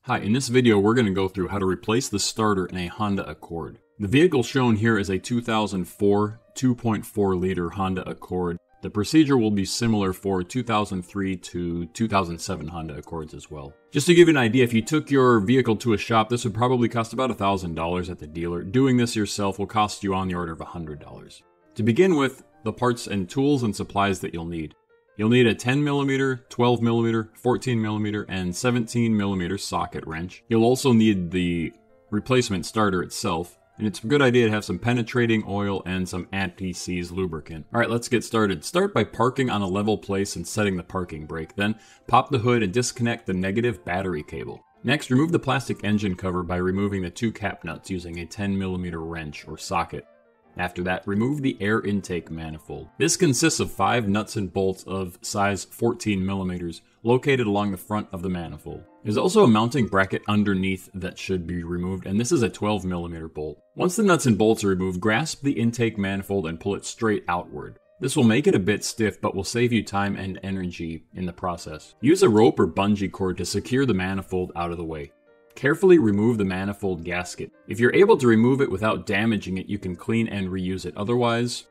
Hi, in this video we're going to go through how to replace the starter in a Honda Accord. The vehicle shown here is a 2004 2.4 liter Honda Accord. The procedure will be similar for 2003 to 2007 Honda Accords as well. Just to give you an idea, if you took your vehicle to a shop, this would probably cost about $1,000 at the dealer. Doing this yourself will cost you on the order of $100. To begin with, the parts and tools and supplies that you'll need. You'll need a 10mm, 12mm, 14mm, and 17mm socket wrench. You'll also need the replacement starter itself, and it's a good idea to have some penetrating oil and some anti-seize lubricant. Alright, let's get started. Start by parking on a level place and setting the parking brake. Then, pop the hood and disconnect the negative battery cable. Next, remove the plastic engine cover by removing the two cap nuts using a 10mm wrench or socket. After that, remove the air intake manifold. This consists of 5 nuts and bolts of size 14mm located along the front of the manifold. There's also a mounting bracket underneath that should be removed, and this is a 12mm bolt. Once the nuts and bolts are removed, grasp the intake manifold and pull it straight outward. This will make it a bit stiff, but will save you time and energy in the process. Use a rope or bungee cord to secure the manifold out of the way. Carefully remove the manifold gasket. If you're able to remove it without damaging it, you can clean and reuse it. Otherwise,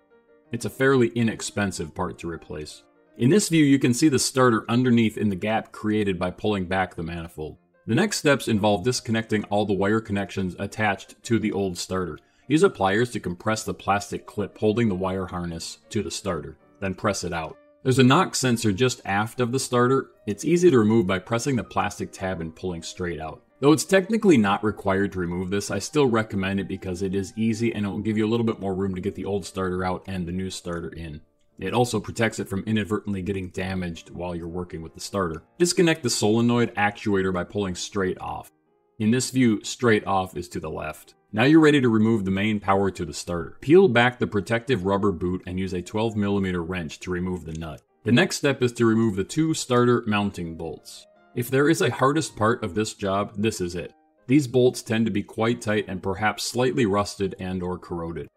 it's a fairly inexpensive part to replace. In this view, you can see the starter underneath in the gap created by pulling back the manifold. The next steps involve disconnecting all the wire connections attached to the old starter. Use pliers to compress the plastic clip holding the wire harness to the starter, then press it out. There's a knock sensor just aft of the starter. It's easy to remove by pressing the plastic tab and pulling straight out. Though it's technically not required to remove this, I still recommend it because it is easy and it will give you a little bit more room to get the old starter out and the new starter in. It also protects it from inadvertently getting damaged while you're working with the starter. Disconnect the solenoid actuator by pulling straight off. In this view, straight off is to the left. Now you're ready to remove the main power to the starter. Peel back the protective rubber boot and use a 12mm wrench to remove the nut. The next step is to remove the 2 starter mounting bolts. If there is a hardest part of this job, this is it. These bolts tend to be quite tight and perhaps slightly rusted and or corroded.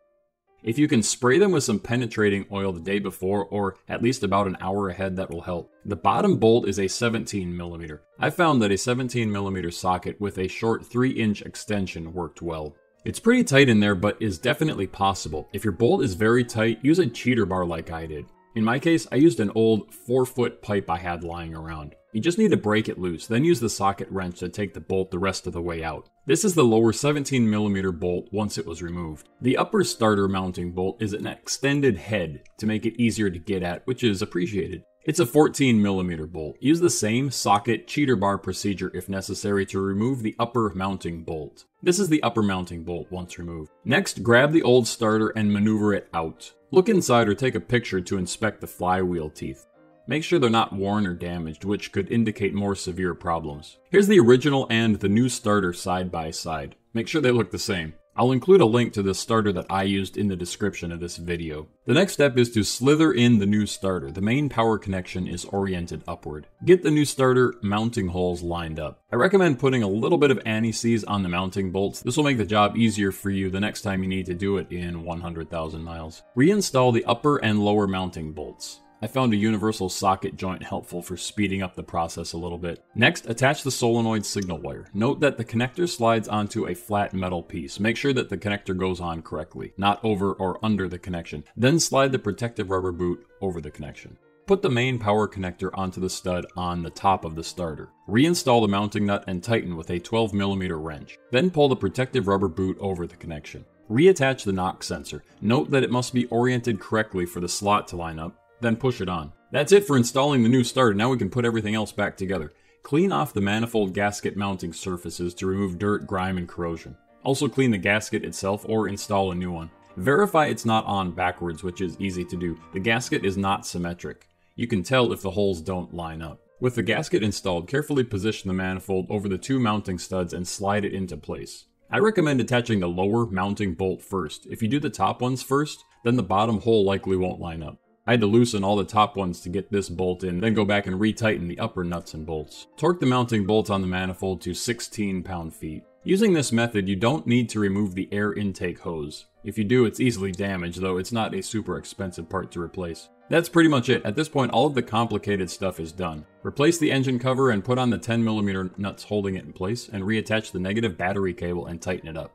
If you can spray them with some penetrating oil the day before or at least about an hour ahead, that will help. The bottom bolt is a 17mm. I found that a 17mm socket with a short 3-inch extension worked well. It's pretty tight in there, but is definitely possible. If your bolt is very tight, use a cheater bar like I did. In my case, I used an old 4-foot pipe I had lying around. You just need to break it loose, then use the socket wrench to take the bolt the rest of the way out. This is the lower 17mm bolt once it was removed. The upper starter mounting bolt is an extended head to make it easier to get at, which is appreciated. It's a 14mm bolt. Use the same socket cheater bar procedure if necessary to remove the upper mounting bolt. This is the upper mounting bolt once removed. Next, grab the old starter and maneuver it out. Look inside or take a picture to inspect the flywheel teeth. Make sure they're not worn or damaged, which could indicate more severe problems. Here's the original and the new starter side by side. Make sure they look the same. I'll include a link to the starter that I used in the description of this video. The next step is to slither in the new starter. The main power connection is oriented upward. Get the new starter mounting holes lined up. I recommend putting a little bit of anti-seize on the mounting bolts. This will make the job easier for you the next time you need to do it in 100,000 miles. Reinstall the upper and lower mounting bolts. I found a universal socket joint helpful for speeding up the process a little bit. Next, attach the solenoid signal wire. Note that the connector slides onto a flat metal piece. Make sure that the connector goes on correctly, not over or under the connection. Then slide the protective rubber boot over the connection. Put the main power connector onto the stud on the top of the starter. Reinstall the mounting nut and tighten with a 12mm wrench. Then pull the protective rubber boot over the connection. Reattach the knock sensor. Note that it must be oriented correctly for the slot to line up. Then push it on. That's it for installing the new starter. Now we can put everything else back together. Clean off the manifold gasket mounting surfaces to remove dirt, grime, and corrosion. Also clean the gasket itself or install a new one. Verify it's not on backwards, which is easy to do. The gasket is not symmetric. You can tell if the holes don't line up. With the gasket installed, carefully position the manifold over the 2 mounting studs and slide it into place. I recommend attaching the lower mounting bolt first. If you do the top ones first, then the bottom hole likely won't line up. I had to loosen all the top ones to get this bolt in, then go back and retighten the upper nuts and bolts. Torque the mounting bolts on the manifold to 16 pound-feet. Using this method, you don't need to remove the air intake hose. If you do, it's easily damaged, though it's not a super expensive part to replace. That's pretty much it. At this point, all of the complicated stuff is done. Replace the engine cover and put on the 10mm nuts holding it in place, and reattach the negative battery cable and tighten it up.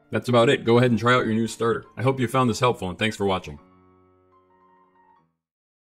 That's about it. Go ahead and try out your new starter. I hope you found this helpful, and thanks for watching.